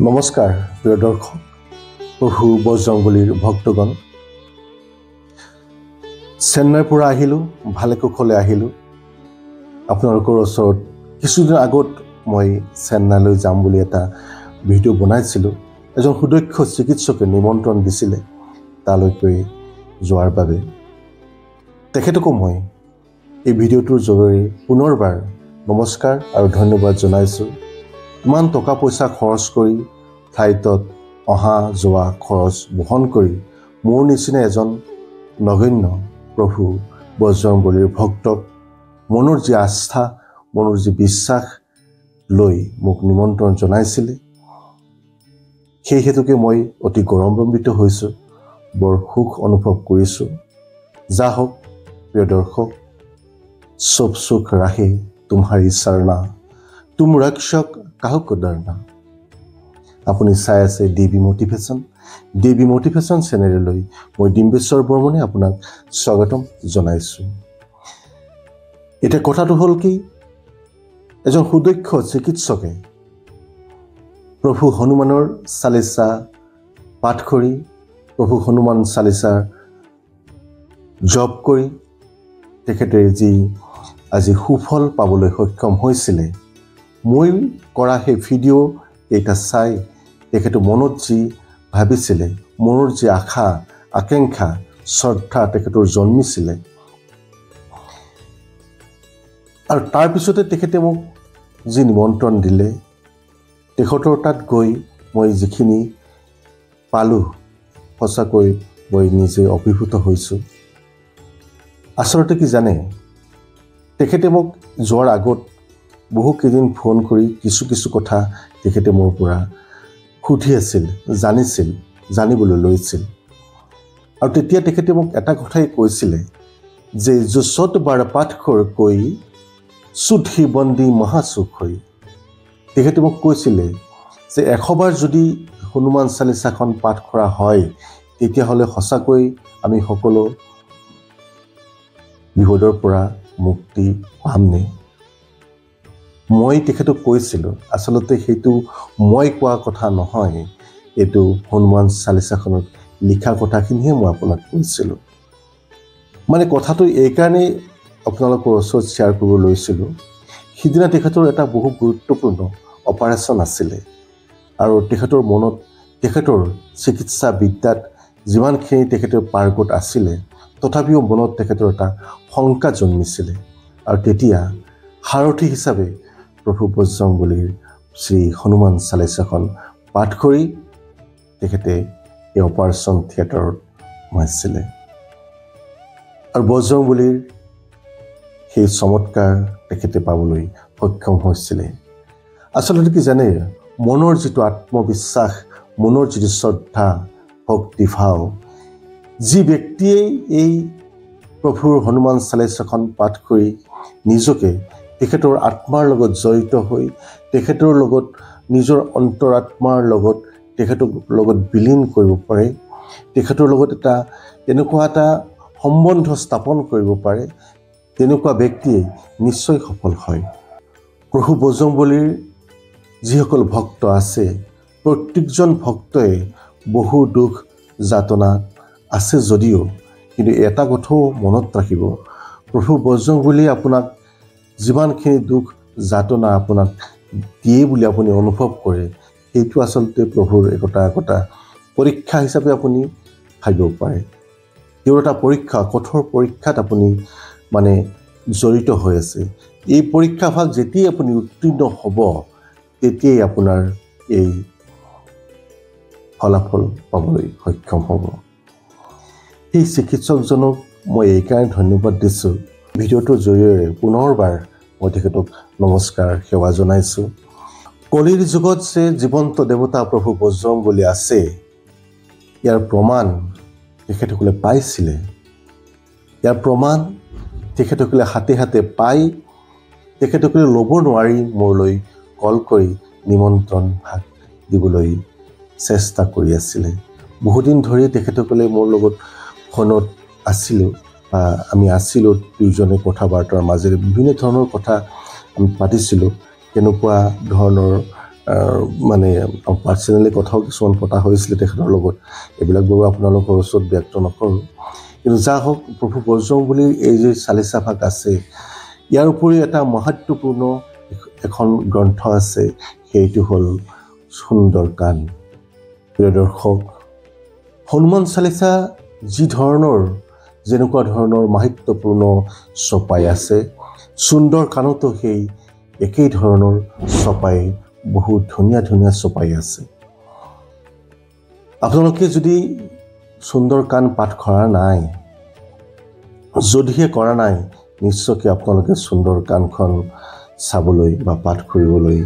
নমস্কাৰ প্ৰিয় দৰ্শক প্ৰভু বজৰংবলীৰ ভক্তগণ চেন্নাইৰ পৰা আহিলোঁ ভালে কুশলে আহিলোঁ আপোনালোকৰ ওচৰত কিছুদিন আগত মই চেন্নাইলৈ যাম বুলি এটা ভিডিঅ' বনাইছিলোঁ এজন সুদক্ষ চিকিৎসকে নিমন্ত্ৰণ দিছিলে তালৈকৈ যোৱাৰ বাবে তেখেতকো মই এই ভিডিঅ'টোৰ জৰিয়তে পুনৰবাৰ নমস্কাৰ আৰু ধন্যবাদ জনাইছোঁ ইমান টকা পইচা খৰচ কৰি ফ্লাইটত অহা যোৱা খৰচ বহন কৰি মোৰ নিচিনা এজন নগণ্য প্ৰভু বজৰংবলীৰ ভক্তক মনৰ যি আস্থা মনৰ যি বিশ্বাস লৈ মোক নিমন্ত্ৰণ জনাইছিলে সেই হেতুকে মই অতি গৌৰৱান্বিত হৈছোঁ বৰ সুখ অনুভৱ কৰিছোঁ যা হওক প্ৰিয় দৰ্শক সব সুখ ৰাখে তোমাৰি চৰণা তুম ৰক্ষক কাহক ডৰনা আপুনি চাই আছে ডিবি মটিভেশ্যন চেনেললৈ মই ডিম্বেশ্বৰ বৰ্মনে আপোনাক স্বাগতম জনাইছোঁ এতিয়া কথাটো হ'ল কি এজন সুদক্ষ চিকিৎসকে প্ৰভু হনুমানৰ চালিচা পাঠ কৰি প্ৰভু হনুমান চালিচাৰ জপ কৰি তেখেতে যি আজি সুফল পাবলৈ সক্ষম হৈছিলে মই কৰা সেই ভিডিঅ' এটা চাই তেখেতে মনত যি ভাবিছিলে মনৰ যি আশা আকাংক্ষা শ্ৰদ্ধা তেখেতৰ জন্মিছিলে আৰু তাৰপিছতে তেখেতে মোক যি নিমন্ত্ৰণ দিলে তেখেতৰ তাত গৈ মই যিখিনি পালোঁ সঁচাকৈ মই নিজে অভিভূত হৈছোঁ আচলতে কি জানে তেখেতে মোক যোৱাৰ আগত বহুকেইদিন ফোন কৰি কিছু কথা তেখেতে মোৰ পৰা সুধি আছিল জানিবলৈ লৈছিল আৰু তেতিয়া তেখেতে মোক এটা কথাই কৈছিলে যে য'ত বাৰ পাঠ কৈ সুধি বন্দী মহাসুখ হৈ তেখেতে মোক কৈছিলে যে 100 বাৰ যদি হনুমান চালিচাখন পাঠ কৰা হয় তেতিয়াহ'লে সঁচাকৈ আমি সকলো বিপদৰ পৰা মুক্তি পামনে মই তেখেতক কৈছিলোঁ আচলতে সেইটো মই কোৱা কথা নহয় এইটো হনুমান চালিচাখনত লিখা কথাখিনিহে মই আপোনাক কৈছিলোঁ মানে কথাটো এইকাৰণেই আপোনালোকৰ ওচৰত শ্বেয়াৰ কৰিব লৈছিলোঁ সিদিনা তেখেতৰ এটা বহু গুৰুত্বপূৰ্ণ অপাৰেশ্যন আছিলে আৰু তেখেতৰ মনত তেখেতৰ চিকিৎসা বিদ্যাত যিমানখিনি তেখেতৰ পাৰ্গত আছিলে তথাপিও মনত তেখেতৰ এটা শংকা জন্মিছিলে আৰু তেতিয়া সাৰথী হিচাপে প্ৰভু বজৰংবলীৰ শ্ৰী হনুমান চালিচাখন পাঠ কৰি তেখেতে এই অপাৰেশ্যন থিয়েটাৰত সোমাইছিলে আৰু বজৰংবলীৰ সেই চমৎকাৰ তেখেতে পাবলৈ সক্ষম হৈছিলে আচলতে কি জানে মনৰ যিটো আত্মবিশ্বাস মনৰ যিটো শ্ৰদ্ধা ভক্তিভাৱ যি ব্যক্তিয়ে এই প্ৰভুৰ হনুমান চালিচাখন পাঠ কৰি নিজকে তেখেতৰ আত্মাৰ লগত জড়িত হৈ তেখেতৰ লগত নিজৰ অন্তৰাত্মাৰ লগত তেখেতৰ লগত বিলীন কৰিব পাৰে তেখেতৰ লগত এটা এনেকুৱা এটা সম্বন্ধ স্থাপন কৰিব পাৰে তেনেকুৱা ব্যক্তিয়ে নিশ্চয় সফল হয় প্ৰভু বজৰংবলীৰ যিসকল ভক্ত আছে প্ৰত্যেকজন ভক্তই বহু দুখ যাতনা আছে যদিও কিন্তু এটা কথাও মনত ৰাখিব প্ৰভু বজৰংবলীয়ে আপোনাক যিমানখিনি দুখ যাতনা আপোনাক দিয়ে বুলি আপুনি অনুভৱ কৰে সেইটো আচলতে প্ৰভুৰ একোটা পৰীক্ষা হিচাপে আপুনি ভাবিব পাৰে তেওঁৰ এটা পৰীক্ষা কঠোৰ পৰীক্ষাত আপুনি মানে জড়িত হৈ আছে এই পৰীক্ষা ভাগ যেতিয়াই আপুনি উত্তীৰ্ণ হ'ব তেতিয়াই আপোনাৰ এই ফলাফল পাবলৈ সক্ষম হ'ব সেই চিকিৎসকজনক মই এইকাৰণে ধন্যবাদ দিছোঁ ভিডিঅ'টোৰ জৰিয়তে পুনৰবাৰ মই তেখেতক নমস্কাৰ সেৱা জনাইছোঁ কলিৰ যুগত যে জীৱন্ত দেৱতা প্ৰভু বজৰংবলী আছে ইয়াৰ প্ৰমাণ তেখেতসকলে পাইছিলে ইয়াৰ প্ৰমাণ তেখেতসকলে হাতে পাই তেখেতসকলে ল'ব নোৱাৰি মোৰলৈ কল কৰি নিমন্ত্ৰণ ভাগ দিবলৈ চেষ্টা কৰি আছিলে বহুদিন ধৰি তেখেতসকলে মোৰ লগত ফোনত আছিলোঁ আমি আছিলোঁ দুইজনে কথা বাৰ্তাৰ মাজেৰে বিভিন্ন ধৰণৰ কথা আমি পাতিছিলোঁ কেনেকুৱা ধৰণৰ মানে পাৰ্চনেলি কথাও কিছুমান পতা হৈছিলে তেখেতৰ লগত, এইবিলাক বাৰু আপোনালোকৰ ওচৰত ব্যক্ত নকৰোঁ। কিন্তু যা হওক, প্ৰভু বজৰংবলীৰ এই যে চালিচা ভাগ আছে, ইয়াৰ উপৰি এটা মহত্বপূৰ্ণ এখন গ্ৰন্থ আছে, সেইটো হ'ল সুন্দৰকাণ্ড। প্ৰিয় দৰ্শক, হনুমান চালিচা যেনেকুৱা ধৰণৰ মাহাত্ম্যপূৰ্ণ চপাই আছে, সুন্দৰকাণ্ডতো সেই একেই ধৰণৰ চপাই, বহুত ধুনীয়া ধুনীয়া চপাই আছে। আপোনালোকে যদি সুন্দৰকাণ্ড পাঠ কৰা নাই, যদিহে কৰা নাই, নিশ্চয়কৈ আপোনালোকে সুন্দৰকাণ্ডখন চাবলৈ বা পাঠ কৰিবলৈ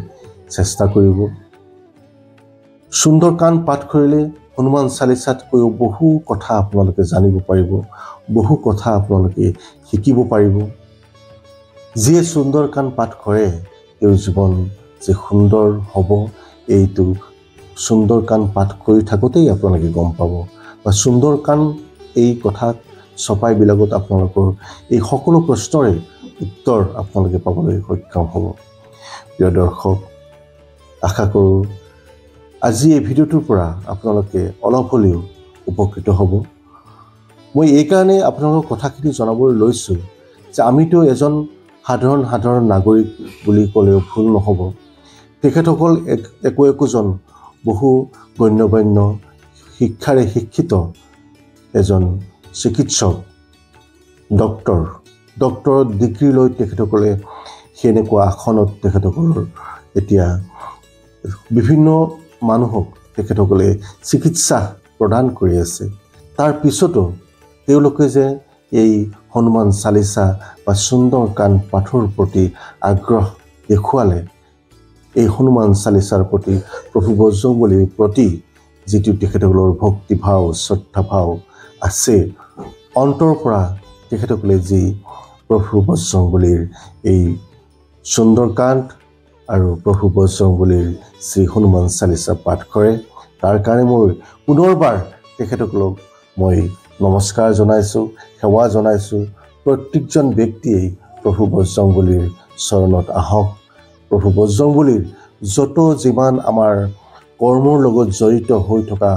চেষ্টা কৰিব। সুন্দৰকাণ্ড পাঠ কৰিলে হনুমান চালিচাতকৈও বহু কথা আপোনালোকে জানিব পাৰিব, বহু কথা আপোনালোকে শিকিব পাৰিব। যিয়ে সুন্দৰকাণ্ড পাঠ কৰে, তেওঁৰ জীৱন যে সুন্দৰ হ'ব, এইটো সুন্দৰকাণ্ড পাঠ কৰি থাকোঁতেই আপোনালোকে গম পাব, বা সুন্দৰকাণ্ড এই কথা চপাইবিলাকত আপোনালোকৰ এই সকলো প্ৰশ্নৰে উত্তৰ আপোনালোকে পাবলৈ সক্ষম হ'ব। প্ৰিয় দৰ্শক, আশা কৰোঁ আজি এই ভিডিঅ'টোৰ পৰা আপোনালোকে অলপ হ'লেও উপকৃত হ'ব। মই এইকাৰণে আপোনালোকৰ কথাখিনি জনাবলৈ লৈছোঁ যে আমিতো এজন সাধাৰণ নাগৰিক বুলি ক'লেও ভুল নহ'ব। তেখেতসকল একোজন বহু গণ্যমান্য শিক্ষাৰে শিক্ষিত এজন চিকিৎসক, ডক্টৰৰ ডিগ্ৰী লৈ তেখেতসকলে সেনেকুৱা আসনত তেখেতসকলৰ এতিয়া বিভিন্ন মানুহক তেখেতসকলে চিকিৎসা প্ৰদান কৰি আছে। তাৰ পিছতো তেওঁলোকে যে এই হনুমান চালিচা বা সুন্দৰকাণ্ড পাঠৰ প্ৰতি আগ্ৰহ দেখুৱালে, এই হনুমান চালিচাৰ প্ৰতি, প্ৰভু বজৰংবলীৰ প্ৰতি যিটো তেখেতসকলৰ ভক্তিভাৱ, শ্ৰদ্ধাভাৱ আছে, অন্তৰ পৰা তেখেতসকলে যি প্ৰভু বজৰংবলীৰ এই সুন্দৰকাণ্ড আৰু প্ৰভু বজৰংবলীৰ শ্ৰী হনুমান চালিচা পাঠ কৰে, তাৰ কাৰণে মই পুনৰবাৰ তেখেতসকলক মই নমস্কাৰ জনাইছোঁ, সেৱা জনাইছোঁ। প্ৰত্যেকজন ব্যক্তিয়েই প্ৰভু বজৰংবলীৰ চৰণত আহক। প্ৰভু বজৰংবলীৰ যিমান আমাৰ কৰ্মৰ লগত জড়িত হৈ থকা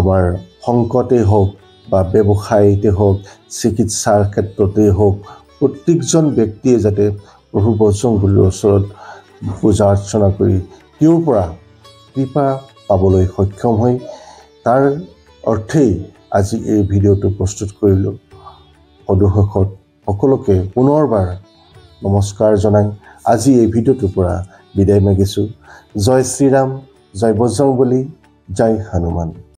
আমাৰ সংকটেই হওক বা ব্যৱসায়তে হওক, চিকিৎসাৰ ক্ষেত্ৰতেই হওক, প্ৰত্যেকজন ব্যক্তিয়ে যাতে প্ৰভু বজৰংবলীৰ ওচৰত পূজা অৰ্চনা কৰি তেওঁৰ পৰা কৃপা পাবলৈ সক্ষম হয়, তাৰ অৰ্থেই আজি এই ভিডিঅ'টো প্ৰস্তুত কৰিলোঁ। সদুশেষত সকলোকে পুনৰবাৰ নমস্কাৰ জনাই আজি এই ভিডিঅ'টোৰ পৰা বিদায় মাগিছোঁ। জয় শ্ৰীৰাম, জয় বজৰংবলী, জয় হনুমান।